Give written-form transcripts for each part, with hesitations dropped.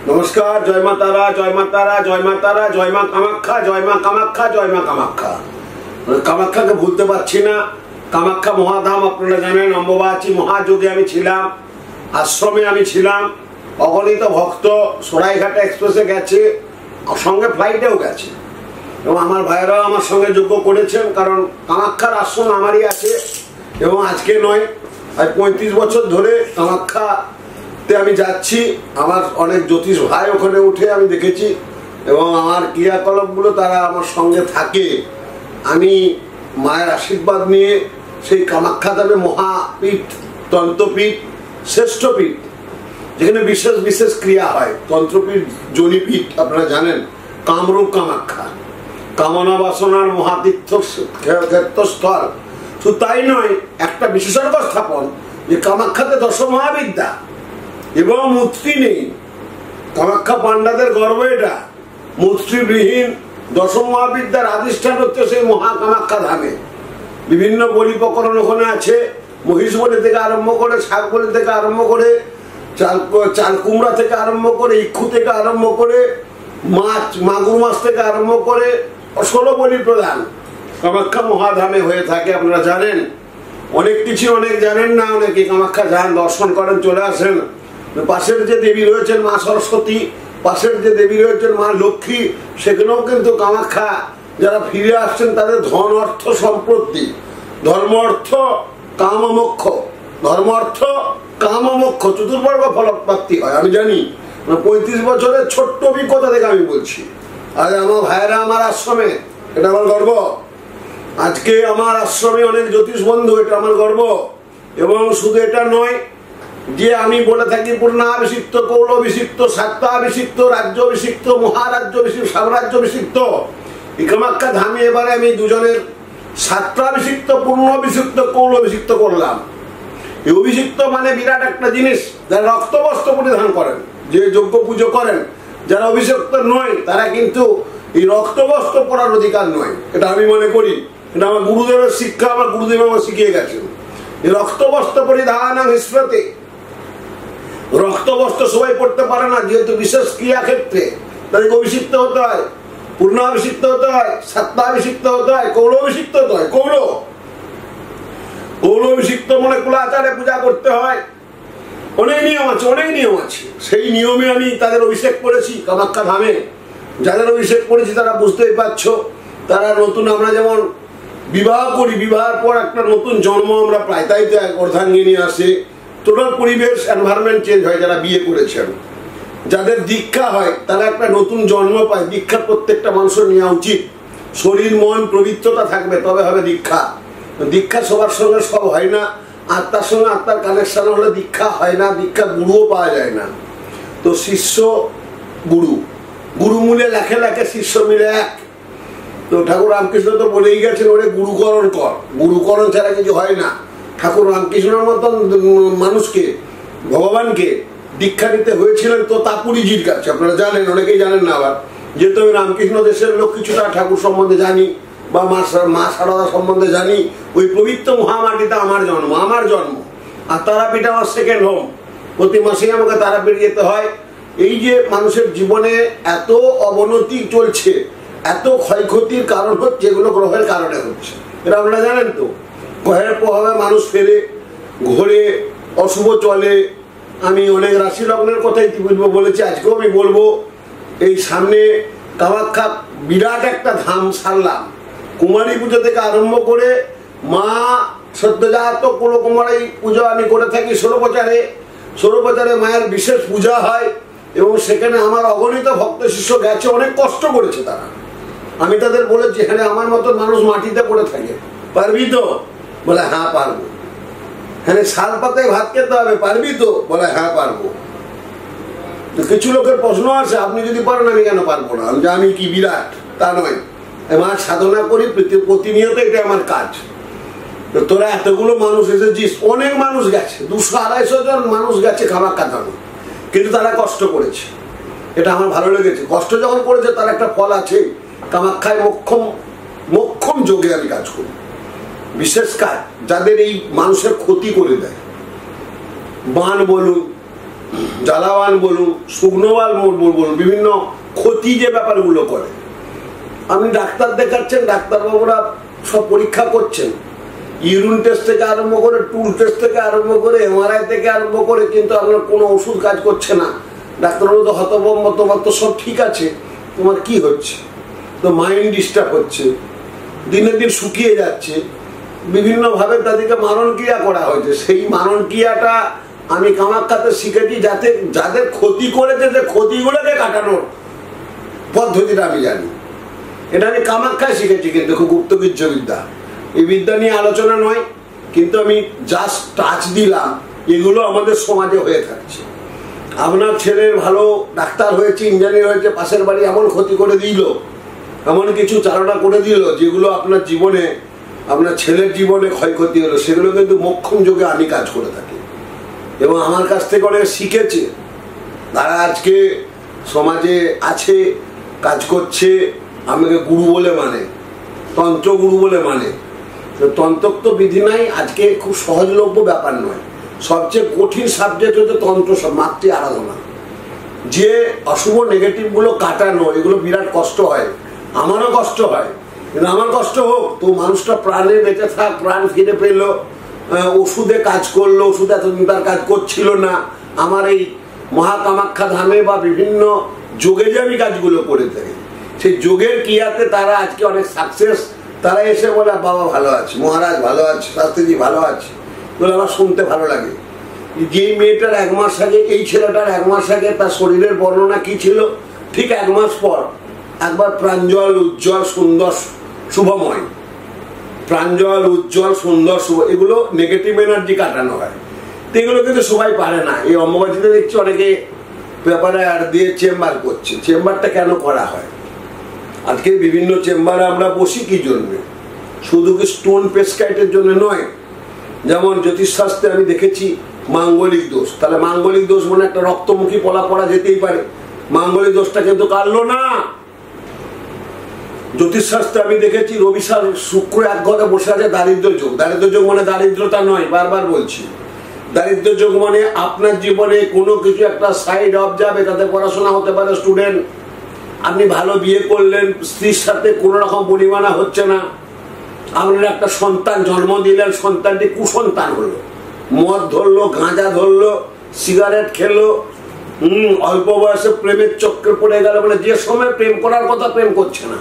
নমস্কার। জয় মা তারা, জয় মা তারা, জয় মা তারা, জয় মা কামাখ্যা, জয় মা কামাখ্যা, জয় মা কামাখ্যা। কামাখ্যাকে ভুলতে পারছি না। কামাখ্যা মহাধাম আপনারা জানেন। অম্বুবাচী মহাযোগে আমি ছিলাম, আশ্রমে আমি ছিলাম। অগণিত ভক্ত সরাইঘাটা এক্সপ্রেসে গেছে, সঙ্গে ফ্লাইটেও গেছে, এবং আমার ভাইয়েরাও আমার সঙ্গে যোগ্য করেছেন, কারণ কামাখ্যার আশ্রম আমারই আছে। এবং আজকে নয়, আজ 35 বছর ধরে কামাখ্যাতে আমি যাচ্ছি। আমার অনেক জ্যোতিষ ভাই ওখানে উঠে আমি দেখেছি, এবং আমার ক্রিয়াকলাপগুলো তারা আমার সঙ্গে থাকে। আমি মায়ের আশীর্বাদ নিয়ে সেই কামাখ্যা ধামে মহাপীঠ, তন্ত্রপীঠ, শ্রেষ্ঠপীঠ, যেখানে বিশেষ বিশেষ ক্রিয়া হয়। তন্ত্রপীঠ, জনিপীঠ আপনারা জানেন, কামরূপ কামাখ্যা, কামনা বাসনার মহাতীর্থ ক্ষেত্রস্থল। শুধু তাই নয়, একটা বিশেষজ্ঞ স্থাপন যে কামাখ্যাতে 10 মহাবিদ্যা এবং মূর্তি নেই। কামাখ্যা পাণ্ডাদের গর্ব এটা। মূর্তিবিহীন 10 মহাবিদ্যার আদিষ্ঠান হচ্ছে সেই মহাকামাখ্যা ধামে। বিভিন্ন বলি প্রকরণ ওখানে আছে। মহিষ বলি থেকে আরম্ভ করে, শাক বলি থেকে আরম্ভ করে, চাল কুমড়া থেকে আরম্ভ করে, ইক্ষু থেকে আরম্ভ করে, মাছ, মাগুর মাছ থেকে আরম্ভ করে 16 বলি প্রদান কামাখ্যা মহাধামে হয়ে থাকে। আপনারা জানেন অনেক কিছু, অনেক জানেন না অনেকে। কামাখ্যা যান, দর্শন করেন, চলে আসেন। পাশের যে দেবী রয়েছেন মা সরস্বতী, পাশের যে দেবী রয়েছেন মা লক্ষ্মী, সেখানেও কিন্তু কামাখ্যা যারা ফিরে আসছেন তাদের ধন, অর্থ, সম্পত্তি, ধর্ম, অর্থ, কাম, মোক্ষ, ধর্ম, অর্থ, কাম, মোক্ষ চতুর্বর্গ ফলপ্রাপ্তি হয়। আমি জানি, 35 বছরের ছোট্ট অভিজ্ঞতা থেকে আমি বলছি। আজ আমার ভাইয়েরা আমার আশ্রমে, এটা আমার গর্ব। আজকে আমার আশ্রমে অনেক জ্যোতিষ বন্ধু, এটা আমার গর্ব। এবং শুধু এটা নয় যে আমি বলে থাকি পূর্ণাভিষিক্ত, কৌলাভিষিক্ত, সাত্তাভিষিক্ত, রাজ্যাভিষিক্ত, মহারাজ্যাভিষিক্ত, সাম্রাজ্যাভিষিক্ত। এই কামাখ্যা ধামে এবারে আমি দুজনের সাত্তাভিষিক্ত, পূর্ণাভিষিক্ত, কৌলাভিষিক্ত করলাম। এই অভিষিক্ত মানে বিরাট একটা জিনিস। যারা রক্তবস্ত্র পরিধান করেন, যে যজ্ঞ পুজো করেন, যারা অভিষিক্ত নয় তারা কিন্তু এই রক্তবস্ত্র পরার অধিকার নয়। এটা আমি মনে করি, এটা আমার গুরুদেবের শিক্ষা, আমার গুরুদেব আমার শিখিয়ে গেছেন। এই রক্তবস্ত্র পরিধান হিসেবে রক্তবস্ত্র সবাই পড়তে পারে না, যেহেতু বিশেষ ক্রিয়াক্ষেত্রে তাদেরকে অভিষিক্ত হতে হয়, পূর্ণাভিষিক্ত হতে হয়, সাত্তাভিষিক্ত হতে হয়, কৌলাভিষিক্ত হতে হয়। কৌলাভিষিক্ত মানে কুলাচারে পূজা করতে হয়। অনেক নিয়ম আছে, অনেক নিয়ম আছে। সেই নিয়মে আমি তাদের অভিষেক করেছি কামাখ্যা ধামে। যাদের অভিষেক করেছি তারা বুঝতেই পারছ, তারা নতুন, আমরা যেমন বিবাহ করি, বিবাহের পর একটা নতুন জন্ম আমরা প্রায়, তাই তো এক অর্ধাঙ্গিনী আসে, টোটাল পরিবেশ, এনভায়রনমেন্ট চেঞ্জ হয়। যারা বিয়ে করেছেন, যাদের দীক্ষা হয়, তারা একটা নতুন জন্ম পায়। দীক্ষা প্রত্যেকটা মানুষের নেওয়া উচিত। শরীর মন পবিত্রতা থাকবে তবে হবে দীক্ষা। দীক্ষা সবার সঙ্গে সব হয় না। আত্মার সঙ্গে আত্মার কানেকশন হলে দীক্ষা হয় না, দীক্ষা গুরুও পাওয়া যায় না। তো শিষ্য গুরু, গুরু মূলে লেখে লেখে, শিষ্য মিলে এক। তো ঠাকুর রামকৃষ্ণ তো বলেই গেছেন, ওরে গুরুকরণ কর। গুরুকরণ ছাড়া কিছু হয় না। ঠাকুর রামকৃষ্ণের মতন মানুষকে, ভগবানকে দীক্ষা নিতে হয়েছিলেন তো তাপুরীজির কাছে। আপনারা জানেন, অনেকেই জানেন না। আবার যেহেতু আমি রামকৃষ্ণ দেশের লোক, কিছুটা ঠাকুর সম্বন্ধে জানি, বা মা সারদা সম্বন্ধে জানি। ওই পবিত্র মহামাটিতে আমার জন্ম। আর তারাপীঠ আমার সেকেন্ড হোম। প্রতি মাসেই আমাকে তারাপীঠ যেতে হয়। এই যে মানুষের জীবনে এত অবনতি চলছে, এত ক্ষয়ক্ষতির কারণ হচ্ছে, এগুলো গ্রহের কারণে হচ্ছে। এটা আপনারা জানেন তো। গ্রহের প্রভাবে মানুষ ফেরে, ঘোরে, অশুভ চলে। আমি অনেক রাশি লগ্নের কথাই বলেছি, আজকেও আমি বলবো। এই সামনে কামাখ্যা বিরাট একটা ধাম সারলাম। কুমারী পুজো থেকে আরম্ভ করে মা সদ্যজাত কুমারী পুজো আমি করে থাকি। 16 বছরে মায়ের বিশেষ পূজা হয়, এবং সেখানে আমার অগণিত ভক্ত শিষ্য গেছে, অনেক কষ্ট করেছে তারা। আমি তাদের বলেছি, হ্যাঁ আমার মতন মানুষ মাটিতে পড়ে থাকে, পারবি তো? বলে হ্যাঁ পারবো। হ্যাঁ শাল পাতায় ভাত খেতে হবে, পারবি তো? বলে হ্যাঁ পারবো। কিছু লোকের প্রশ্ন আছে, আপনি যদি পারেন আমি কেন পারবো না? আমি কি বিরাট? তা নয়, আমার সাধনা করি প্রতিনিয়ত, এটা আমার কাজ। তোরা এতগুলো মানুষ এসেছিস, অনেক মানুষ গেছে, 200-250 জন মানুষ গেছে কামাখ্যা ধামে, কিন্তু তারা কষ্ট করেছে। এটা আমার ভালো লেগেছে। কষ্ট যখন করেছে তার একটা ফল আছে। কামাখ্যায় মোক্ষম যোগে আমি কাজ করি, বিশেষ কাজ। যাদের এই মানুষের ক্ষতি করে দেয়, বান বলুন, জ্বালাবান বলুন, শুকনোবাল বলুন, বিভিন্ন ক্ষতি যে ব্যাপারগুলো করে। আপনি ডাক্তার দেখাচ্ছেন, ডাক্তারবাবুরা সব পরীক্ষা করছেন, ইউরিন টেস্ট থেকে আরম্ভ করে, টুল টেস্ট থেকে আরম্ভ করে, এমআরআই থেকে আরম্ভ করে, কিন্তু আপনার কোনো ওষুধ কাজ করছে না। ডাক্তারবাবু তো হতভম্ব, তোমার তো সব ঠিক আছে, তোমার কি হচ্ছে? তো মাইন্ড ডিস্টার্ব হচ্ছে, দিনের দিন শুকিয়ে যাচ্ছে, বিভিন্নভাবে তাদেরকে মারণ ক্রিয়া করা হয়েছে। সেই মারণ ক্রিয়াটা আমি কামাখ্যাতে শিখেছি, যাতে যাদের ক্ষতি করেছে যে ক্ষতিগুলোকে কাটানোর পদ্ধতিটা আমি জানি। এটা আমি কামাখ্যায় শিখেছি, কিন্তু খুব গুপ্তবিদ্য বিদ্যা। এই বিদ্যা নিয়ে আলোচনা নয়, কিন্তু আমি জাস্ট টাচ দিলাম, এগুলো আমাদের সমাজে হয়ে থাকছে। আপনার ছেলের ভালো ডাক্তার হয়েছে, ইঞ্জিনিয়ার হয়েছে, পাশের বাড়ি এমন ক্ষতি করে দিল, এমন কিছু চালনা করে দিল যেগুলো আপনার জীবনে, আপনার ছেলের জীবনে ক্ষয়ক্ষতি হলো। সেগুলো কিন্তু মোক্ষম যোগে আমি কাজ করে থাকি এবং আমার কাছ থেকে অনেক শিখেছে। তারা আজকে সমাজে আছে, কাজ করছে, আমাকে গুরু বলে মানে, তন্ত্র গুরু বলে মানে। তন্ত্রোক্ত বিধি নাই আজকে খুব সহজলভ্য ব্যাপার নয়। সবচেয়ে কঠিন সাবজেক্ট হচ্ছে তন্ত্র মাতৃ আরাধনা। যে অশুভ নেগেটিভগুলো কাটানো, এগুলো বিরাট কষ্ট হয়, আমারও কষ্ট হয়। কিন্তু আমার কষ্ট হোক, তো মানুষটা প্রাণে বেঁচে থাক, প্রাণ ফিরে পেলো, ওষুধে কাজ করলো, ওষুধ এতদিন তার কাজ করছিল না। আমার এই মহাকামাখ্যা ধামে বা বিভিন্ন যোগে যে আমি কাজগুলো করে থাকি, সেই যোগের ক্রিয়াতে তারা আজকে অনেক সাকসেস। তারা এসে বলে বাবা ভালো আছে, মহারাজ ভালো আছে, শাস্ত্রীজি ভালো আছে, বলে আমার শুনতে ভালো লাগে। যে মেয়েটার 1 মাস আগে, এই ছেলেটার 1 মাস আগে তার শরীরের বর্ণনা কি ছিল, ঠিক 1 মাস পর একবার প্রাঞ্জল, উজ্জ্বল, সুন্দর, শুভময়, প্রাঞ্জল, উজ্জ্বল, সুন্দর, শুভ, এগুলো নেগেটিভ এনার্জি কাটানো হয়। তো এগুলো কিন্তু সবাই পারে না। এই অম্বুবাচীতে দেখছি অনেকে পেপারে অ্যাড দিয়ে চেম্বার করছে। চেম্বারটা কেন করা হয়? আজকে বিভিন্ন চেম্বারে আমরা বসি কি জন্য? শুধু কি স্টোন পেস্কাইটের জন্য নয়। যেমন জ্যোতিষশাস্ত্রে আমি দেখেছি মাঙ্গলিক দোষ, তাহলে মাঙ্গলিক দোষ মানে একটা রক্তমুখী পলা পড়া যেতেই পারে, মাঙ্গলিক দোষটা কিন্তু কাটলো না। জ্যোতিষশাস্ত্রে আমি দেখেছি রবি শুক্র এক ঘরে বসে আছে দারিদ্র যোগ। দারিদ্র যোগ মানে দারিদ্রতা নয়, বারবার বলছি। দারিদ্র যোগ মানে আপনার জীবনে কোনো কিছু একটা সাইড অফ যাবে, তাতে পড়াশোনা হতে পারে, স্টুডেন্ট, আপনি ভালো বিয়ে করলেন, স্ত্রীর সাথে কোনো রকম বনিমানা হচ্ছে না, আপনার একটা সন্তান জন্ম দিলেন, সন্তানটি কুসন্তান হলো, মদ ধরলো, গাঁজা ধরলো, সিগারেট খেলো, অল্প বয়সে প্রেমের চক্রে পড়ে গেল, মানে যে সময় প্রেম করার কথা প্রেম করছে না।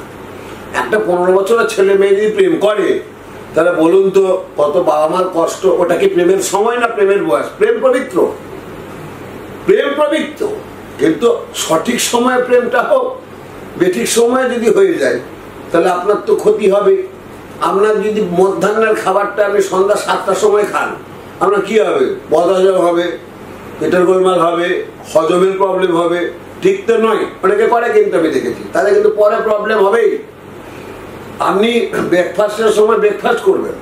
একটা 15 বছরের ছেলে মেয়ে যদি প্রেম করে, তাহলে বলুন তো কত বাবা মার কষ্ট। ওটা কি প্রেমের সময় না প্রেমের বয়স? প্রেম পবিত্র, প্রেম পবিত্র, কিন্তু সঠিক সময়ে প্রেমটা হোক। বেঠিক সময়ে যদি হয়ে যায় তাহলে আপনার তো ক্ষতি হবে। আপনার যদি মধ্যাহ্নের খাবারটা আপনি সন্ধ্যা 7টার সময় খান, আপনার কি হবে? বদহজম হবে, পেটের গোলমাল হবে, হজমের প্রবলেম হবে। ঠিক তো নয়? অনেকে করে, কিন্তু আমি দেখেছি তাহলে কিন্তু পরে প্রবলেম হবেই। আপনি ব্রেকফাস্টের সময় ব্রেকফাস্ট করবেন,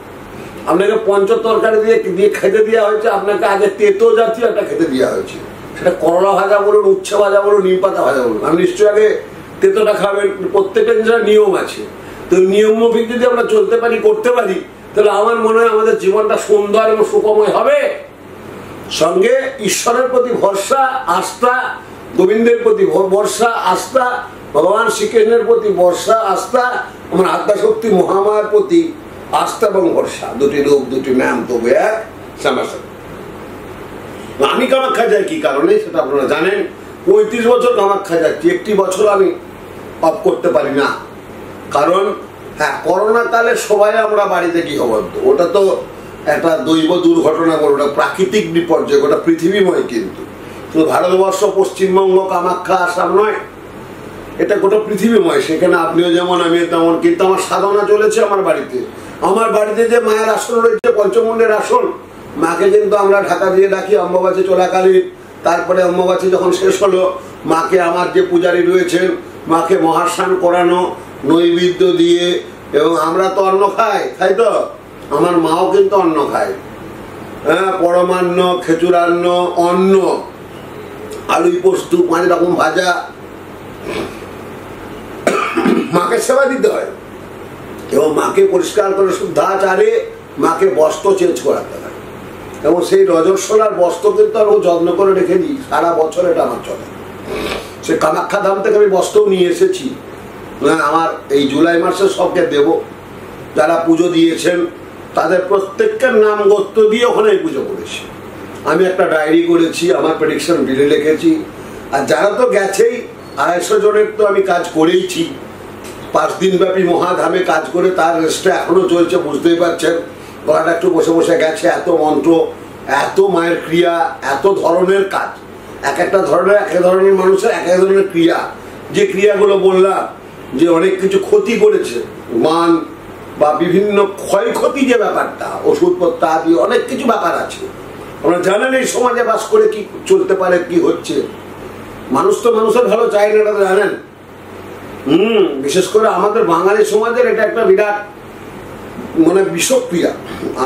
আপনাকে পঞ্চ তরকারি দিয়ে খেতে দেওয়া হয়েছে, আপনাকে আগে তেতো জাতীয় একটা খেতে দেওয়া হয়েছে, সেটা করলা ভাজা বলুন, উচ্ছে ভাজা বলুন, নিম পাতা ভাজা বলুন, আপনি নিশ্চয়ই আগে তেতোটা খাবেন। প্রত্যেকটা জিনিসের নিয়ম আছে, তো নিয়ম মাফিক যদি আমরা চলতে পারি, করতে পারি, তাহলে আমার মনে হয় আমাদের জীবনটা সুন্দর এবং সুখময় হবে। সঙ্গে ঈশ্বরের প্রতি ভরসা, আস্থা, গোবিন্দের প্রতি ভরসা, আস্থা, ভগবান শ্রীকৃষ্ণের প্রতি ভরসা, আস্থা, আমার আত্মাশক্তি মহামায়ার প্রতি আস্থা এবং ভরসা, দুটি রূপ, দুটি নাম, তবে এক সমস্যা। আমি কামাখ্যা যাই কি কারণে সেটা আপনারা জানেন। 35 বছর কামাখ্যা যাচ্ছি, একটি বছর আমি অফ করতে পারি না। কারণ হ্যাঁ, করোনা কালে সবাই আমরা বাড়িতে গৃহবদ্ধ, ওটা তো একটা দৈব দুর্ঘটনা, ওটা প্রাকৃতিক বিপর্যয়, ওটা পৃথিবীময়। কিন্তু শুধু ভারতবর্ষ, পশ্চিমবঙ্গ, কামাখ্যা, আসাম নয়, এটা গোটা পৃথিবীময়। সেখানে আপনিও যেমন, আমিও তেমন। কিন্তু আমার সাধনা চলেছে আমার বাড়িতে। আমার বাড়িতে যে মায়ের আসন রয়েছে, পঞ্চমুণ্ডের আসন, মাকে কিন্তু আমরা ঢাকা দিয়ে ডাকি অম্বুবাচী চলাকালীন। তারপরে অম্বুবাচী যখন শেষ হলো, মাকে আমার যে পূজারী রয়েছেন, মাকে মহাস্নান করানো, নৈবেদ্য দিয়ে, এবং আমরা তো অন্ন খাই, তাই তো আমার মাও কিন্তু অন্ন খায়। হ্যাঁ, পরমান্ন, খেচুরান্ন, অন্ন, আলু পোস্ত, 5 রকম ভাজা, মাকে সেবা দিতে হয়। এবং মাকে পরিষ্কার করে শুদ্ধাচারে মাকে বস্ত্র চেঞ্জ করাতে হয়। এবং সেই রজস্বলার বস্ত্র কিন্তু আমি যত্ন করে রেখে দিই, সারা বছর এটা আমার চলে। সে কামাখ্যা ধাম থেকে আমি বস্ত্রও নিয়ে এসেছি, আমার এই জুলাই মাসে সবকে দেব। যারা পুজো দিয়েছেন তাদের প্রত্যেকের নাম গোত্র দিয়ে ওখানে পুজো করেছি। আমি একটা ডায়েরি করেছি, আমার প্রেডিকশন বিলে লিখেছি। আর যারা তো গেছেই, 250 জনের তো আমি কাজ করেইছি। 5 দিন ব্যাপী মহাধামে কাজ করে তার রেস্টটা এখনো চলছে, বুঝতেই পারছেন। গলাটা একটু বসে বসে গেছে, এত মন্ত্র, এত মায়ের ক্রিয়া, এত ধরনের কাজ, এক একটা ধরনের এক ধরনের মানুষের এক এক ধরনের ক্রিয়া। যে ক্রিয়াগুলো বললাম যে অনেক কিছু ক্ষতি করেছে, মান বা বিভিন্ন ক্ষয়ক্ষতি, যে ব্যাপারটা ওষুধপত্র আদি অনেক কিছু ব্যাপার আছে। আমরা জানেন এই সমাজে বাস করে কি চলতে পারে, কি হচ্ছে। মানুষ তো মানুষের ভালো চাই না, এটা তো জানেন। বিশেষ করে আমাদের বাঙালি সমাজের এটা একটা বিরাট মানে বিষক্রিয়া।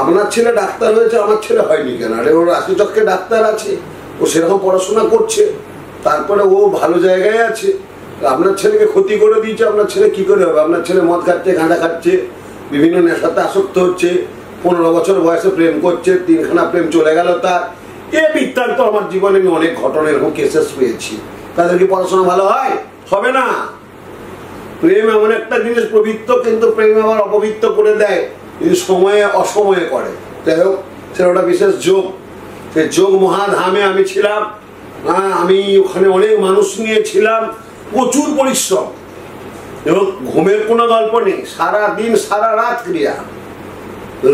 আপনার ছেলে ডাক্তার হয়েছে, আমার ছেলে হয়নি কেন? আরে ওর রাশিচক্রে ডাক্তার আছে, ও সেরকম পড়াশোনা করছে, তারপরে ও ভালো জায়গায় আছে। আপনার ছেলেকে ক্ষতি করে দিয়েছে, আপনার ছেলে কি করে হবে? আপনার ছেলে মদ খাচ্ছে, গাঁজা খাচ্ছে, বিভিন্ন নেশাতে আসক্ত হচ্ছে, 15 বছর বয়সে প্রেম করছে, 3খানা প্রেম চলে গেল তার। এ বৃত্তান্ত আমার জীবনে আমি অনেক ঘটনা এরকম কেসেস পেয়েছি। তাদের কি পড়াশোনা ভালো হয়? হবে না। প্রেম এমন একটা জিনিস পবিত্র, কিন্তু প্রেম আবার অপবিত্র করে দেয় যদি সময়ে অসময়ে করে। যাই হোক, সেটা ওটা বিশেষ যোগ। সেই যোগ মহাধামে আমি ছিলাম। আমি ওখানে অনেক মানুষ নিয়েছিলাম, প্রচুর পরিশ্রম এবং ঘুমের কোনো গল্প নেই। সারা দিন সারা রাত ক্রিয়া,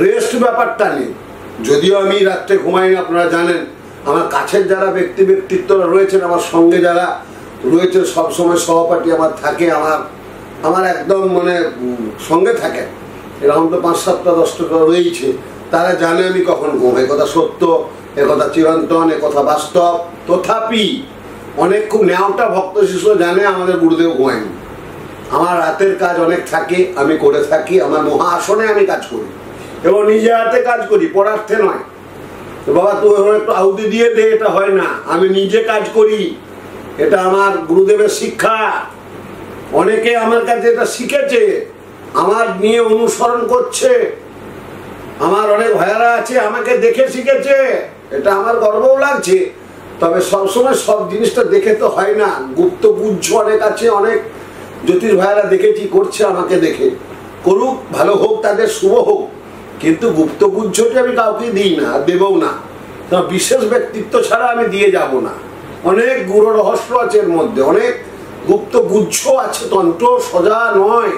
রেস্ট ব্যাপারটা নেই। যদিও আমি রাত্রে ঘুমাইনি, আপনারা জানেন। আমার কাছের যারা ব্যক্তিত্বরা রয়েছেন, আমার সঙ্গে যারা রয়েছে, সবসময় সহপাঠী আমার থাকে, আমার একদম মানে সঙ্গে থাকে, এরকম তো 5-7টা 10টা রয়েছে। তারা জানে আমি কখন ঘুমাই। কথা সত্য, একথা চিরন্তন, একথা বাস্তব। তথাপি অনেক খুব নেওয়াটা ভক্ত শিষ্য জানে আমাদের গুরুদেব ঘুমায়নি। আমার রাতের কাজ অনেক থাকে, আমি করে থাকি। আমার মহা আসনে আমি কাজ করি এবং নিজে হাতে কাজ করি, পড়ার্থে নয়। বাবা তুই একটু আহুতি দিয়ে দে, এটা হয় না। আমি নিজে কাজ করি, এটা আমার গুরুদেবের শিক্ষা। অনেকে আমার কাছে এটা শিখেছে, আমার নিয়ে অনুসরণ করছে। আমার অনেক ভাইয়ারা আছে আমাকে দেখে শিখেছে, এটা আমার গর্বও লাগছে। তবে সবসময় সব জিনিসটা দেখে তো হয় না। গুপ্ত গুজ্জ অনেক আছে, অনেক জ্যোতিষ ভাইয়ারা দেখেছি করছে, আমাকে দেখে করুক, ভালো হোক, তাদের শুভ হোক। কিন্তু গুপ্ত গুজ্জটি আমি কাউকে দিই না, দেবও না। বিশেষ ব্যক্তিত্ব ছাড়া আমি দিয়ে যাব না। অনেক গুরু রহস্য আছে এর মধ্যে, অনেক গুপ্ত গুচ্ছ আছে। তন্ত্র সোজা নয়,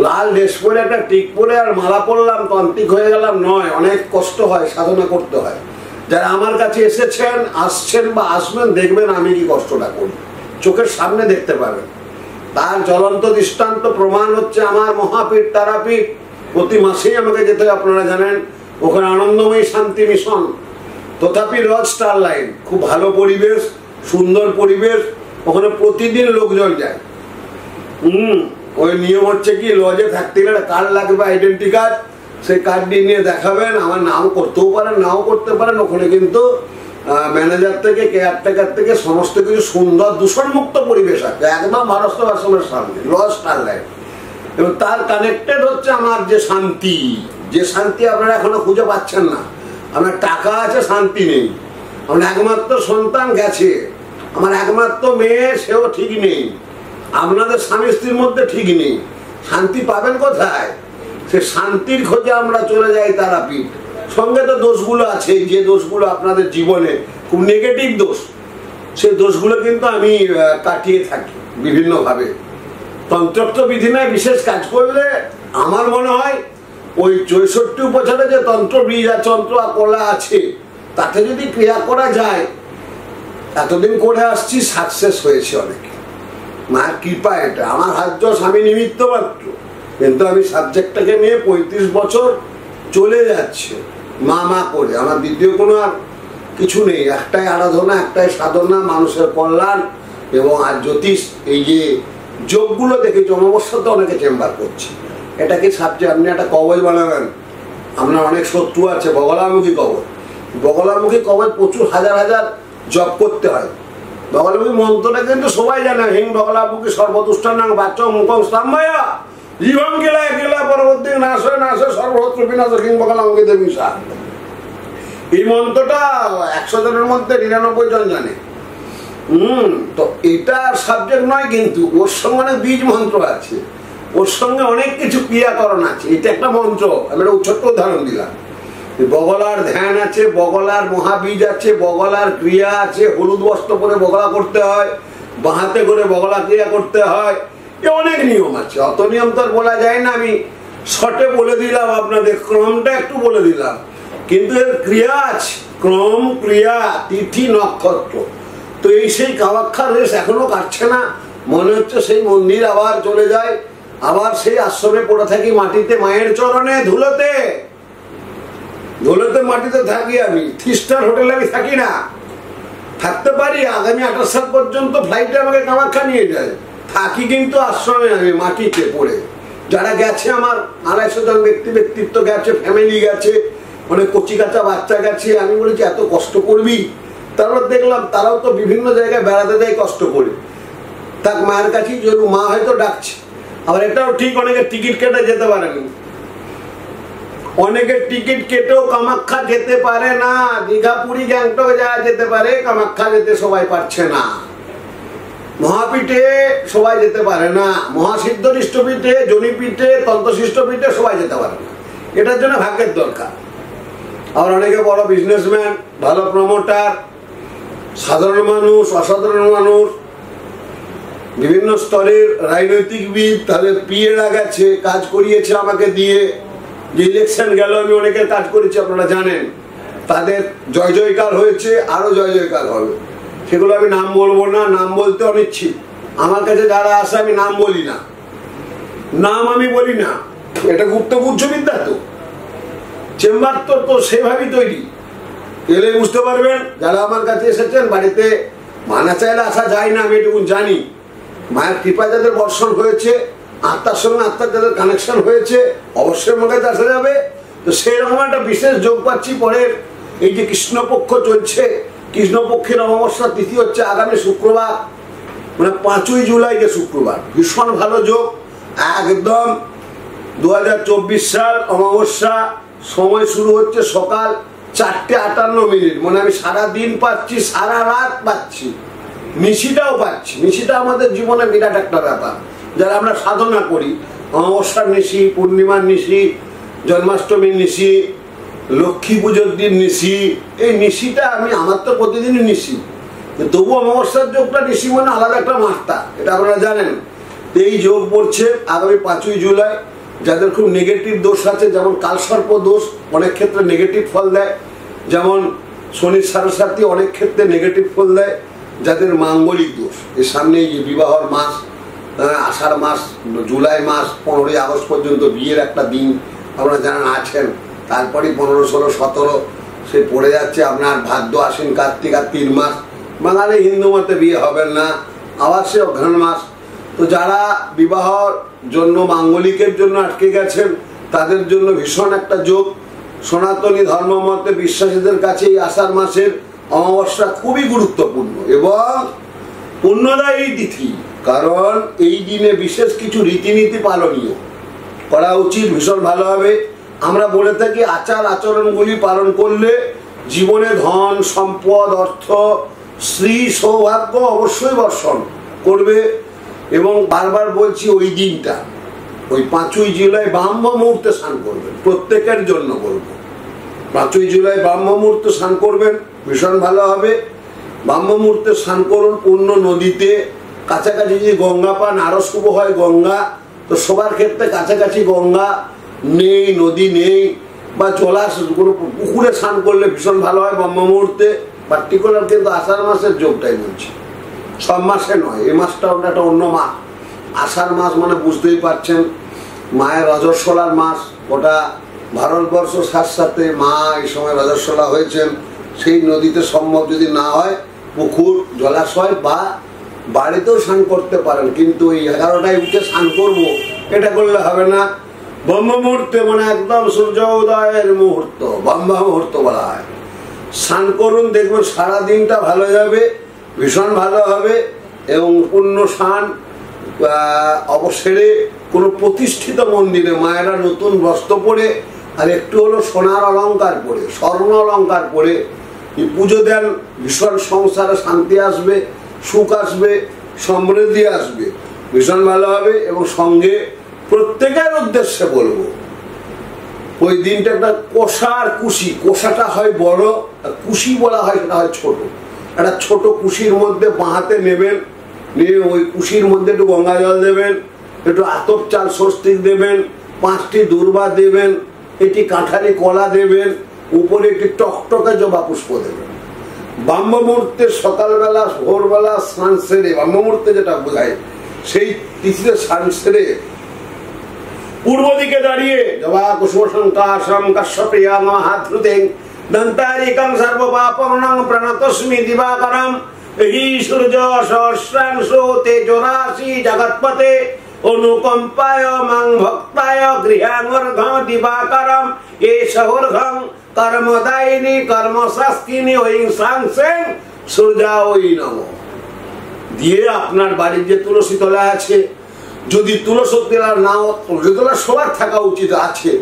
লাল ড্রেস পরে একটা টিক পরে আর মালা পরলাম তান্ত্রিক হয়ে গেলাম নয়। অনেক কষ্ট হয়, সাধনা করতে হয়। যারা আমার কাছে এসেছেন, আসছেন বা আসবেন, দেখবেন আমি কি কষ্টটা করি, চোখের সামনে দেখতে পাবেন। তার জ্বলন্ত দৃষ্টান্ত প্রমাণ হচ্ছে আমার মহাপীঠ তারাপীঠ। প্রতি মাসেই আমাকে যেতে হয়, আপনারা জানেন। ওখানে আনন্দময়ী শান্তি মিশন, তথাপি লজ স্টার লাইন, খুব ভালো পরিবেশ, সুন্দর পরিবেশ। ওখানে প্রতিদিন লোকজন যায়। ওই নিয়ম হচ্ছে কি, লজে থাকতে গেলে কার্ড লাগবে, আইডেন্টি কার্ড। সেই কার্ডটি নিয়ে দেখাবেন। আমার নাম করতেও পারেন, নাও করতে পারেন। ওখানে কিন্তু ম্যানেজার থেকে, কেয়ারটেকার থেকে সমস্ত কিছু সুন্দর দূষণমুক্ত পরিবেশ আছে, একদম মহারাষ্ট্র আশ্রমের সামনে, লজ স্টার লাইন। এবং তার কানেক্টেড হচ্ছে আমার যে শান্তি, যে শান্তি আপনারা এখনো খুঁজে পাচ্ছেন না। আমার টাকা আছে, শান্তি নেই। আমার একমাত্র সন্তান গেছে, আমার একমাত্র মেয়ে, সেও ঠিক নেই। আপনাদের স্বামী স্ত্রীর মধ্যে ঠিক নেই। শান্তি পাবেন কোথায়? সে শান্তির খোঁজে আমরা চলে যাই তারাপীঠ। সঙ্গে তো দোষগুলো আছে, যে দোষগুলো আপনাদের জীবনে খুব নেগেটিভ দোষ, সেই দোষগুলো কিন্তু আমি কাটিয়ে থাকি বিভিন্নভাবে। তন্ত্রোক্ত বিধিনায় বিশেষ কাজ করলে আমার মনে হয় ওই 64 উপচারে যে তন্ত্র বীজ আর তন্ত্র কলা আছে, তাতে যদি ক্রিয়া করা যায়, এতদিন করে আসছি, সাকসেস হয়েছে অনেকে। মায়ের কৃপা এটা। আমার হাত স্বামী নিমিত্ত মাত্র, কিন্তু আমি সাবজেক্টটাকে নিয়ে 35 বছর চলে যাচ্ছে মা করে। আমার দ্বিতীয় কোনো আর কিছু নেই। একটাই আরাধনা, একটাই সাধনা, মানুষের কল্যাণ এবং আর জ্যোতিষ। এই যে যোগগুলো দেখেছি, অমাবস্যাতে অনেকে চেম্বার করছে। এটা কি সাবজেক্ট, আপনি একটা কবচ বানাবেন, আপনার অনেক শত্রু আছে, বগলামুখী কবচ। বগলামুখী কবচ প্রচুর হাজার হাজার জপ করতে হয়। বগলামুখী মন্ত্রটা কিন্তু সবাই জানে, হিং বগলামুখী সর্বতুষ্টানাং বাচ্চ মুখং স্তম্ভয়া জীবন গেলা গেলা পরবর্তী নাশ নাশ সর্বত্র বিনাশ হিং বগলামুখী দেবী। এই মন্ত্রটা 100 জনের মধ্যে 99 জন জানে। তো এটা সাবজেক্ট নয়, কিন্তু ওর সঙ্গে অনেক বীজ মন্ত্র আছে, ওর সঙ্গে অনেক কিছু ক্রিয়াকরণ আছে। এটা একটা মন্ত্র, আমি একটা ছোট্ট উদাহরণ দিলাম। বগলার ধ্যান আছে, বগলার মহাবীজ আছে, বগলার ক্রিয়া আছে, হলুদ বস্ত্র পরে বগলা করতে হয়, বাহাতে করে বগলা ক্রিয়া করতে হয়, অনেক নিয়ম আছে। অত নিয়ম তো আর বলা যায় না, আমি শর্টে বলে দিলাম আপনাদের, ক্রমটা একটু বলে দিলাম, কিন্তু এর ক্রিয়া আছে, ক্রম, ক্রিয়া, তিথি, নক্ষত্র। তো এই সেই কামাখ্যার রেশ এখনো কাটছে না, মনে হচ্ছে সেই মন্দির আবার চলে যায়, আবার সেই আশ্রমে পড়ে থাকি মাটিতে, মায়ের চরণে, ধুলোতে ধুলোতে মাটিতে থাকি। আমি 3 স্টার হোটেলে আমি থাকি না, থাকতে পারি আগামী 28 সাল পর্যন্ত ফ্লাইটে আমাকে কামাখ্যা নিয়ে যায়, থাকি কিন্তু আশ্রমে আমি মাটিতে পড়ে। যারা গেছে আমার 250 জন ব্যক্তিত্ব গেছে, ফ্যামিলি গেছে, অনেক কচি কাঁচা বাচ্চা গেছে। আমি বলেছি এত কষ্ট করবি? তারপর দেখলাম তারাও তো বিভিন্ন জায়গায় বেড়াতে যায়, কষ্ট করে তার মায়ের কাছেই জরুর, মা হয়তো ডাকছে। আবার এটাও ঠিক, অনেকে টিকিট কেটে যেতে পারেনি, অনেকে টিকিট কেটেও কামাখ্যা যেতে পারে না। দীঘা, পুরী, গ্যাংটক যাওয়া যেতে পারে, কামাখ্যা যেতে সবাই পারছে না। মহাপীঠে সবাই যেতে পারে না, মহাসিদ্ধরিষ্ট পীঠে, জনিপীঠে, তন্ত্রশিষ্ট পীঠে সবাই যেতে পারে না। এটার জন্য ভাগ্যের দরকার। আবার অনেকে বড় বিজনেসম্যান, ভালো প্রমোটার, সাধারণ মানুষ, অসাধারণ মানুষ, বিভিন্ন স্তরের রাজনৈতিকবিদ, তাদের পিএরা গেছে, কাজ করিয়েছে আমাকে দিয়ে। যে ইলেকশন গেল, আমি অনেকের কাজ করেছি, আপনারা জানেন, তাদের জয় জয়কার হয়েছে, আরো জয় জয়কার হবে। সেগুলো আমি নাম বলবো না, নাম বলতে অনিচ্ছিত। আমার কাছে যারা আসে আমি নাম বলি না, নাম আমি বলি না, এটা গুপ্তগুচ্ছ বিদ্যা। তো চেম্বার তো সেভাবেই তৈরি, এলে বুঝতে পারবেন। যারা আমার কাছে এসেছেন, বাড়িতে মানা চাইলে আসা যায় না, আমি এটুকু জানি। মায়ের কৃপা যাদের বর্ষণ হয়েছে, আত্মার সঙ্গে আত্মার যাদের কানেকশন হয়েছে, অবশ্যই আমার কাছে আসা যাবে। তো সেইরকম একটা বিশেষ যোগ পাচ্ছি। পরের এই যে কৃষ্ণপক্ষ চলছে, কৃষ্ণপক্ষের অমাবস্যা তিথি হচ্ছে আগামী শুক্রবার, মানে 5ই জুলাই, যে শুক্রবার, ভীষণ ভালো যোগ। একদম 2024 সাল অমাবস্যা, সময় শুরু হচ্ছে সকাল 4:58, মানে আমি সারা দিন পাচ্ছি, সারা রাত পাচ্ছি, নিশিটাও পাচ্ছি। নিশিটা আমাদের জীবনে বিরাট একটা ব্যাপার, যারা আমরা সাধনা করি। অমাবস্যার নিশি, পূর্ণিমার নিশি, জন্মাষ্টমীর নিশি, লক্ষ্মী পুজোর দিন নিশি, এই নিশিটা আমি, আমার তো প্রতিদিনই নিশি, তবু অমাবস্যার যোগটা নিশি মানে আলাদা একটা মাত্রা, এটা আপনারা জানেন। এই যোগ পড়ছে আগামী 5ই জুলাই। যাদের খুব নেগেটিভ দোষ আছে, যেমন কালসর্প দোষ অনেক ক্ষেত্রে নেগেটিভ ফল দেয়, যেমন শনির সাড়ে অনেক ক্ষেত্রে নেগেটিভ ফল দেয়। যাদের মাঙ্গলিক দোষ, এর সামনে যে বিবাহর মাস, আষাঢ় মাস, জুলাই মাস, 15ই আগস্ট পর্যন্ত বিয়ের একটা দিন আপনারা জানেন আছেন, তারপরে 15, 16, 17 সে পড়ে যাচ্ছে আপনার ভাদ্র, আশ্বিন, কার্তিক, আর 3 মাস। বাঙালি হিন্দু মতে বিয়ে হবেন না, আবার সে অঘ্রাণ মাস। তো যারা বিবাহর জন্য, মাঙ্গলিকের জন্য আটকে গেছেন, তাদের জন্য ভীষণ একটা যোগ। সনাতনী ধর্ম মতে বিশ্বাসীদের কাছে এই আষাঢ় মাসের অমাবস্যা খুবই গুরুত্বপূর্ণ এবং পুণ্যদায়ী তিথি, কারণ এই দিনে বিশেষ কিছু রীতিনীতি পালনীয় করা উচিত, ভীষণ ভালো হবে। আমরা বলে থাকি আচার আচরণগুলি পালন করলে জীবনে ধন, সম্পদ, অর্থ, শ্রী, সৌভাগ্য অবশ্যই বর্ষণ করবে। এবং বারবার বলছি, ওই দিনটা, ওই 5ই জুলাই ব্রাহ্ম মুহূর্তে স্নান করবেন, প্রত্যেকের জন্য বলবো। 5ই জুলাই ব্রাহ্ম মুহূর্তে স্নান করবেন, ভীষণ ভালো হবে। ব্রাহ্ম মুহূর্তে স্নান করুন পূর্ণ নদীতে, কাছাকাছি যদি গঙ্গা পান আরো শুভ হয়। গঙ্গা তো সবার ক্ষেত্রে কাছাকাছি গঙ্গা নেই, নদী নেই, বা কোনো পুকুরে স্নান করলে ভীষণ ভালো হয় ব্রাহ্ম মুহূর্তে। পার্টিকুলার কিন্তু আষাঢ় মাসের যোগটাই বলছি, সব মাসে নয়। এই মাসটা একটা অন্য মাস। আষাঢ় মাস মানে বুঝতেই পারছেন, মায়ের রজস্বলার মাস। ওটা ভারতবর্ষ সাথে মা এই সময় রজস্বলা হয়েছেন। সেই নদীতে সম্ভব যদি না হয়, পুকুর, জলাশয় বা বাড়িতেও স্নান করতে পারেন, কিন্তু ওই 11টায় উঠে স্নান করবো এটা করলে হবে না। ব্রহ্ম মুহূর্তে, মানে একদম সূর্য উদয়ের মুহূর্ত, ব্রহ্ম মুহূর্ত বলা হয়। স্নান করুন, দেখবেন সারা দিনটা ভালো যাবে, ভীষণ ভালো হবে। এবং পূর্ণ স্নান অবসরে কোনো প্রতিষ্ঠিত মন্দিরে মায়েরা নতুন বস্ত্র পরে আর একটু হলো সোনার অলঙ্কার পরে, স্বর্ণ অলঙ্কার পরে পুজো দেন, ভীষণ সংসারে শান্তি আসবে, সুখ আসবে, সমৃদ্ধি আসবে, ভীষণ ভালো হবে। এবং সঙ্গে প্রত্যেকের উদ্দেশ্যে বলবো, ওই দিনটা একটা কোষা আর কুশি, কোষাটা হয় বড় আর কুশি বলা হয় সেটা হয় ছোট। একটা ছোট কুশির মধ্যে বাঁ হাতে নেবেন, নিয়ে ওই কুশির মধ্যে একটু গঙ্গা জল দেবেন, একটু আতপ চাল স্বস্তিক দেবেন, 5টি দূর্বা দেবেন, এটি কাঁঠালি কলা দেবেন, উপরে একটি টকটকে জবা পুষ্প দেবেন। ব্রাহ্ম মুহূর্তে সকালবেলা ভোরবেলা স্নান সেরে, ব্রাহ্ম মুহূর্তে যেটা বোঝায় সেই তিথিতে স্নান সেরে পূর্ব দিকে দাঁড়িয়ে জবা কুসুম শঙ্কাশম কাশ্যপেয়াং হাতৃতেং দন্তারিকং সর্বপাপমনং প্রণতস্মি দিবাকরম হি সূর্য সহস্রাংশো তেজরাশি জগৎপতে অনুকম্পায় মাং ভক্তায় গৃহাঙ্গর্ঘং দিবাকরম এ সহর্ঘং কর্মদায়িনী কর্মশাস্তিনী ওইং সাংসেং সূর্যায় নমঃ দিয়ে আপনার বাড়ির যে তুলসী তলা আছে, যদি তুলসী তলা নাও, তুলসী তলা সবার থাকা উচিত আছে,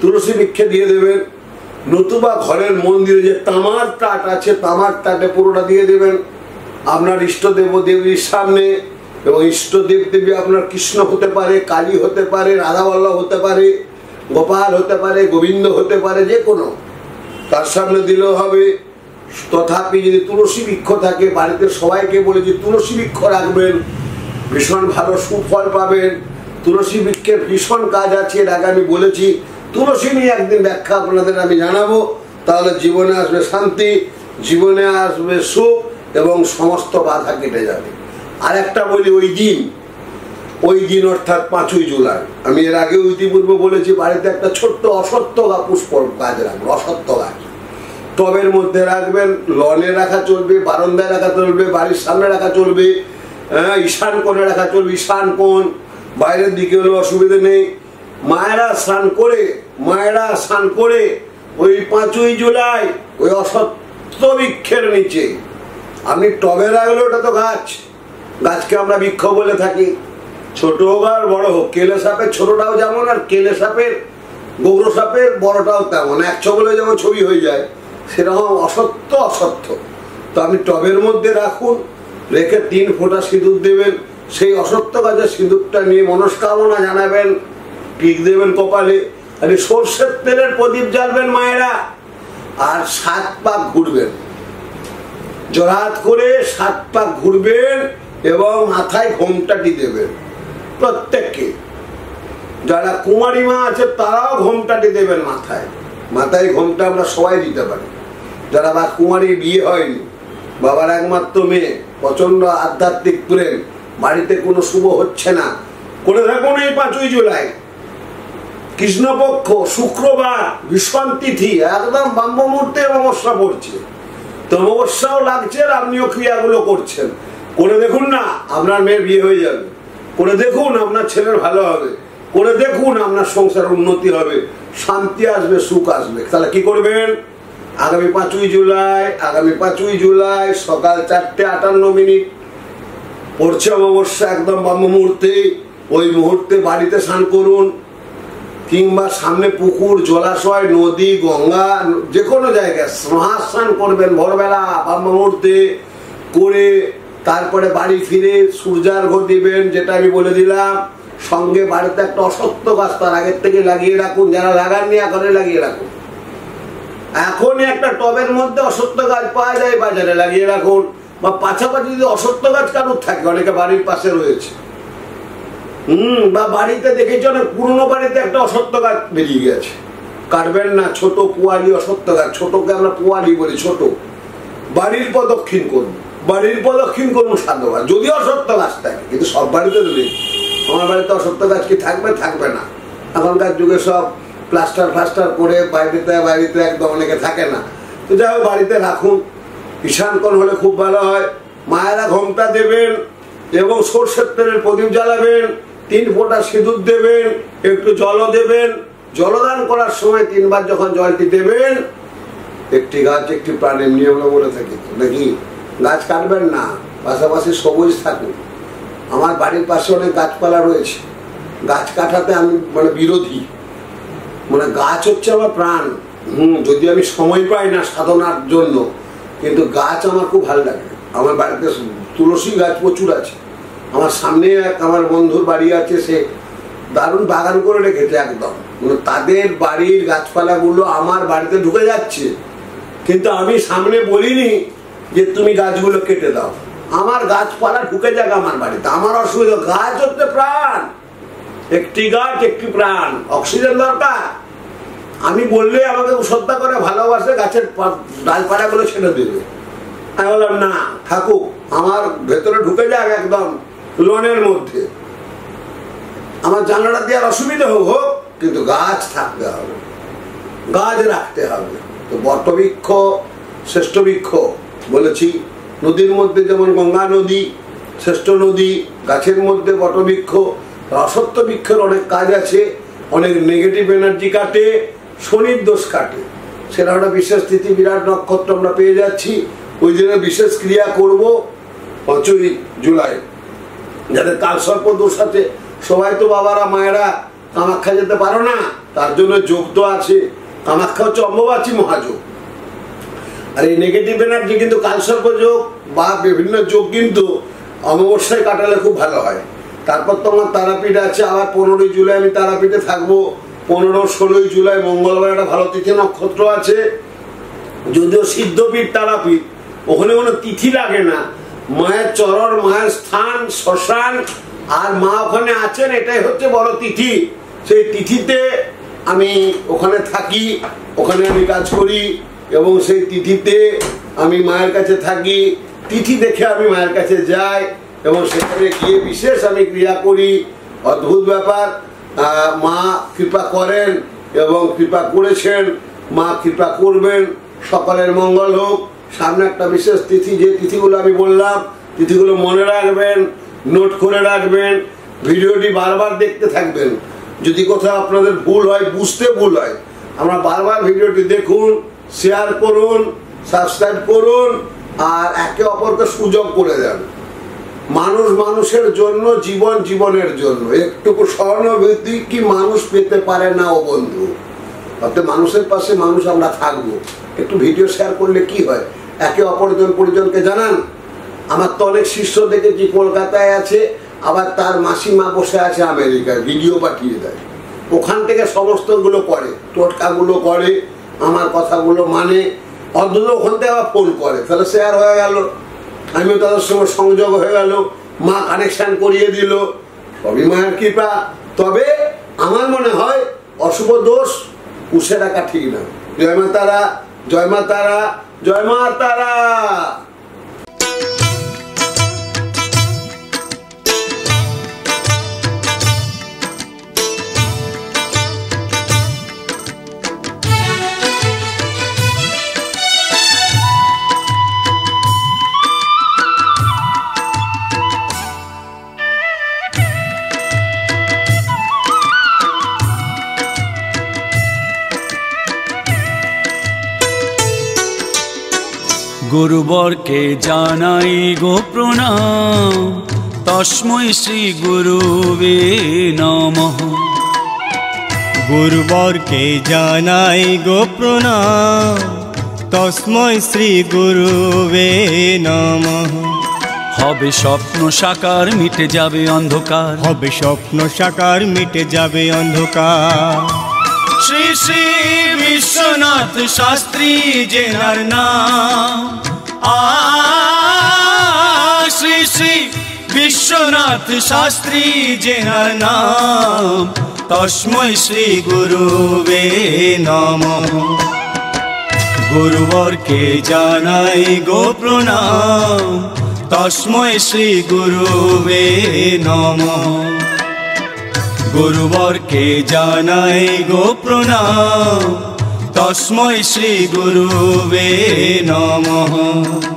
তুলসী বৃক্ষে দিয়ে দেবেন। নতুবা ঘরের মন্দিরে যে তামার টাট আছে, তামার টাটে পুরোটা দিয়ে দেবেন আপনার ইষ্টদেব দেবীর সামনে। এবং ইষ্টদেব দেবী আপনার কৃষ্ণ হতে পারে, কালী হতে পারে, রাধাবল্লভ হতে পারে, গোপাল হতে পারে, গোবিন্দ হতে পারে, যে কোনো তার সামনে দিলেও হবে। তথাপি যদি তুলসী বৃক্ষ থাকে, বাড়িতে সবাইকে বলে যে তুলসী বৃক্ষ রাখবেন, ভীষণ ভালো সুফল পাবেন। তুলসী বৃক্ষের ভীষণ কাজ আছে, এর আগে আমি বলেছি। তুলসী নিয়ে একদিন ব্যাখ্যা আপনাদের আমি জানাবো। তাহলে জীবনে আসবে শান্তি, জীবনে আসবে সুখ এবং সমস্ত বাধা কেটে যাবে। আর একটা বলি, ওই দিন অর্থাৎ 5ই জুলাই, আমি এর আগে ইতিপূর্বে বলেছি, বাড়িতে একটা ছোট্ট অসত্য পুষ্প গাছ রাখবেন। অসত্য গাছ টবের মধ্যে রাখবেন, লনে রাখা চলবে, বারান্দায় রাখা চলবে, বাড়ির সামনে রাখা চলবে, ঈশান কোণে রাখা চলবে। ঈশান কোণ বাইরের দিকে হলে অসুবিধা নেই। মায়েরা স্নান করে ওই 5ই জুলাই ওই অসত্য বৃক্ষের নিচে, আপনি টবে রাখলে ওটা তো গাছকে আমরা বৃক্ষ বলে থাকি, ছোট হোক আর বড় হোক। কেলে সাপের ছোটটাও যেমন, আর কেলে সাপের গৌর সাপের বড়টাও তেমন, এক ছবলে যেমন ছবি হয়ে যায়, সেরকম অসত্য। তো আপনি টবের মধ্যে রাখুন, রেখে 3 ফোঁটা সিঁদুর দেবেন। সেই অসত্য গাছের সিঁদুরটা নিয়ে মনস্কামনা জানাবেন, টিক দেবেন কপালে। আর সর্ষের তেলের প্রদীপ জ্বালবেন মায়েরা, আর 7 পাক ঘুরবেন, জোড়হাত করে 7 পাক ঘুরবেন এবং মাথায় ঘোমটাটি দেবেন প্রত্যেককে। যারা কুমারী মা আছে তারাও ঘোমটাটি দেবেন মাথায় ঘোমটা আমরা সবাই দিতে পারি। যারা বা কুমারী বিয়ে হয়নি, বাবার একমাত্র মেয়ে, প্রচন্ড আধ্যাত্মিক প্রেম, বাড়িতে কোনো শুভ হচ্ছে না, করে থাকুন এই 5ই জুলাই কৃষ্ণপক্ষ শুক্রবার, ভীষণ তিথি, একদম ব্রাহ্ম মুহূর্তে অমাবস্যা পড়ছে। তো অমাবস্যাও লাগছে, আর আপনিও ক্রিয়াগুলো করছেন। করে দেখুন না, আপনার মেয়ের বিয়ে হয়ে যাবে। করে দেখুন আপনার ছেলের ভালো হবে। করে দেখুন আপনার সংসার উন্নতি হবে, শান্তি আসবে, সুখ আসবে। তাহলে কি করবেন? আগামী 5ই জুলাই সকাল 4:58 পড়ছে অমাবস্যা, একদম ব্রাহ্ম মুহূর্তে। ওই মুহূর্তে বাড়িতে স্নান করুন, কিংবা সামনে পুকুর, জলাশয়, নদী, গঙ্গা, যে কোনো জায়গায় মহাস্নান করবেন ভোরবেলা ব্রাহ্ম মুহূর্তে করে। তারপরে বাড়ি ফিরে সূর্যার্ঘ্য দিবেন, যেটা আমি বলে দিলাম। সঙ্গে বাড়িতে একটা অসত্য গাছ তার আগের থেকে লাগিয়ে রাখুন, যারা লাগাননি এখনই লাগিয়ে রাখুন। এখনই একটা টবের মধ্যে অসত্য গাছ পাওয়া যায়, বাজারে লাগিয়ে রাখুন। বা পাশাপাশি যদি অসত্য গাছ কারোর থাকে, অনেকে বাড়ির পাশে রয়েছে, বা বাড়িতে দেখেছি অনেক পুরনো বাড়িতে একটা অসত্য গাছ বেরিয়ে গেছে, কাটবেন না। ছোট পোয়ালি অসত্য গাছ, ছোটকে আমরা পোয়ালি বলি, ছোট। বাড়ির প্রদক্ষিণ করুন 7 বার, যদি অসত্য গাছ থাকে। কিন্তু সব বাড়িতে তো নেই। আমার বাড়িতে অসত্য গাছ কি থাকবে না। এখনকার যুগে সব প্লাস্টার করে বাড়িতে একদম অনেকে থাকে না। তো যাই হোক, বাড়িতে রাখুন। ঈশান কোণ হলে খুব ভালো হয়। মায়েরা ঘোমটা দেবেন এবং সর্ষের তেলের প্রদীপ জ্বালাবেন, 3 ফোঁটা সিঁদুর দেবেন, একটু জলও দেবেন। জলদান করার সময় 3 বার যখন জলটি দেবেন, একটি গাছ একটি প্রাণ, এমনি আমরা বলে থাকি নাকি। গাছ কাটবেন না, পাশাপাশি সবুজ থাকুন। আমার বাড়ির পাশে অনেক গাছপালা রয়েছে, গাছ কাটাতে আমি বিরোধী। মানে গাছ হচ্ছে আমার প্রাণ। যদি আমি সময় পাই না সাধনার জন্য, কিন্তু গাছ আমার খুব ভালো লাগে। আমার বাড়িতে তুলসী গাছ প্রচুর আছে। আমার সামনে এক আমার বন্ধুর বাড়ি আছে, সে দারুণ বাগান করে রেখেছে একদম। মানে তাদের বাড়ির গাছপালাগুলো আমার বাড়িতে ঢুকে যাচ্ছে, কিন্তু আমি সামনে বলিনি যে তুমি গাছগুলো কেটে দাও। আমার গাছপালা ঢুকে যাক আমার বাড়িতে, আমার অসুবিধা। গাছ হচ্ছে প্রাণ, একটি গাছ একটি প্রাণ, অক্সিজেন দরকার। আমি বললে আমাকে শ্রদ্ধা করে ভালোবাসে, গাছের ডালপালাগুলো ছেড়ে দেবে। আমি বললাম না, থাকুক, আমার ভেতরে ঢুকে যাক একদম লোনের মধ্যে। আমার জানালা দেওয়ার অসুবিধা হোক, কিন্তু গাছ থাকতে হবে, গাছ রাখতে হবে। তো বটবৃক্ষ শ্রেষ্ঠ বৃক্ষ বলেছি। নদীর মধ্যে যেমন গঙ্গা নদী শ্রেষ্ঠ নদী, গাছের মধ্যে বটবৃক্ষ। অসত্য বৃক্ষের অনেক কাজ আছে, অনেক নেগেটিভ এনার্জি কাটে, শনির দোষ কাটে। সেটা একটা বিশেষ তিথি, বিরাট নক্ষত্র আমরা পেয়ে যাচ্ছি। ওই জন্য বিশেষ ক্রিয়া করব 5ই জুলাই। যাদের কালসর্প দোষ আছে, সবাই তো বাবারা মায়েরা কামাখ্যা যেতে পারো না, তার জন্য যোগ তো আছে। কামাখ্যা হচ্ছে অম্বুবাচী মহাযোগ। আর এই নেগেটিভ এনার্জি কিন্তু কালসর্প যোগ বা বিভিন্ন যোগ কিন্তু অমাবস্যায় কাটালে খুব ভালো হয়। তারপর তো আমার তারাপীঠ আছে, আবার 15ই জুলাই আমি তারাপীঠে থাকবো। 15-16ই জুলাই মঙ্গলবার একটা ভালো তিথি নক্ষত্র আছে। যদিও সিদ্ধপীঠ তারাপীঠ, ওখানে কোনো তিথি লাগে না, মায়ের চরণ, মায়ের স্থান, শ্মশান, আর মা ওখানে আছেন, এটাই হচ্ছে বড় তিথি। সেই তিথিতে আমি ওখানে থাকি, ওখানে আমি কাজ করি, এবং সেই তিথিতে আমি মায়ের কাছে থাকি। তিথি দেখে আমি মায়ের কাছে যাই, এবং সেখানে গিয়ে বিশেষ আমি ক্রিয়া করি। অদ্ভুত ব্যাপার, মা কৃপা করেন এবং কৃপা করেছেন, মা কৃপা করবেন। সকলের মঙ্গল হোক। সামনে একটা বিশেষ তিথি, যে তিথিগুলো আমি বললাম, তিথিগুলো মনে রাখবেন, নোট করে রাখবেন, ভিডিওটি বারবার দেখতে থাকবেন। যদি কোথাও আপনাদের ভুল হয়, বুঝতে ভুল হয়, আমরা বারবার ভিডিওটি দেখুন, শেয়ার করুন, সাবস্ক্রাইব করুন, আর একে অপরকে সুযোগ করে দেন। মানুষ মানুষের জন্য, জীবন জীবনের জন্য। একটুকু সহানুভূতি কি মানুষ পেতে পারে না ও বন্ধু? অর্থাৎ মানুষের পাশে মানুষ আমরা থাকবো। একটু ভিডিও শেয়ার করলে কি হয়, একে অপরজন পরিজনকে জানান। আমার তো অনেক শিষ্য দেখেছি কলকাতায় আছে, আবার তার মাসিমা বসে আছে আমেরিকায়, ভিডিও পাঠিয়ে দেয়। ওখান থেকে সমস্তগুলো করে, টোটকাগুলো করে, আমার কথাগুলো মানে। অথচ ওখান থেকে আবার ফোন করে, তাহলে শেয়ার হয়ে গেল, আমিও তাদের সঙ্গে সংযোগ হয়ে গেল, মা কানেকশন করিয়ে দিল। সবই মায়ের কৃপা। তবে আমার মনে হয় অশুভ দোষ পুষে রাখা ঠিক না। জয় মা তারা, জয় মা তারা, জয় মা তারা। গুরুবরকে জানাই গো প্রণাম, তস্मै শ্রী গুরুবে নমঃ। গুরুবরকে জানাই গো প্রণাম, তস্मै শ্রী গুরুবে নমঃ। হবে স্বপ্ন সাকার, মিটে যাবে অন্ধকার, হবে স্বপ্ন সাকার, মিটে যাবে অন্ধকার। শ্রী শ্রী বিশ্বনাথ শাস্ত্রী জেনার নাম, শ্রী শ্রী বিশ্বনাথ শাস্ত্রী জেনার নাম, তস্मै শ্রী গুরুবে নমঃ। গুরুবরকে জানাই গো প্রণাম, তস্मै শ্রী গুরুবে নমঃ। গুরুবরকে জানাই গো প্রণাম, তস্मै শ্রী গুরুবে নমঃ।